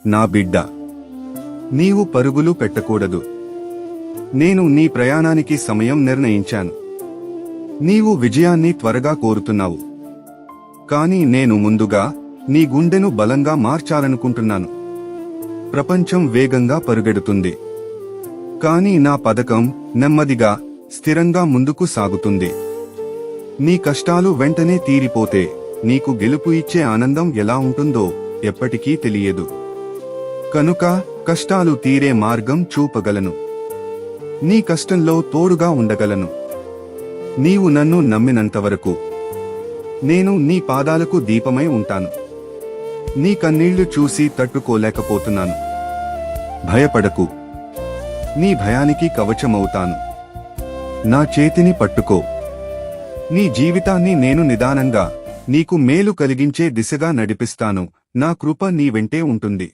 నా బిడ్డ, నీవు పరుగులు పెట్టకూడదు. నేను నీ ప్రయాణానికి సమయం నిర్ణయించాను. నీవు విజయాన్ని త్వరగా కోరుతున్నావు, కాని నేను ముందుగా నీ గుండెను బలంగా మార్చాలనుకుంటున్నాను. ప్రపంచం వేగంగా పరుగెడుతుంది, కాని నా పథకం నెమ్మదిగా, స్థిరంగా ముందుకు సాగుతుంది. నీ కష్టాలు వెంటనే తీరిపోతే నీకు గెలుపు ఇచ్చే ఆనందం ఎలా ఉంటుందో ఎప్పటికీ తెలియదు. కనుక కష్టాలు తీరే మార్గం చూపగలను. నీ కష్టంలో తోడుగా ఉండగలను. నీవు నన్ను నమ్మినంతవరకు నేను నీ పాదాలకు దీపమై ఉంటాను. నీ కన్నీళ్లు చూసి తట్టుకోలేకపోతున్నాను. భయపడకు, నీ భయానికి కవచమవుతాను. నా చేతిని పట్టుకో. నీ జీవితాన్ని నేను నిదానంగా, నీకు మేలు కలిగించే దిశగా నడిపిస్తాను. నా కృప నీ వెంటే ఉంటుంది.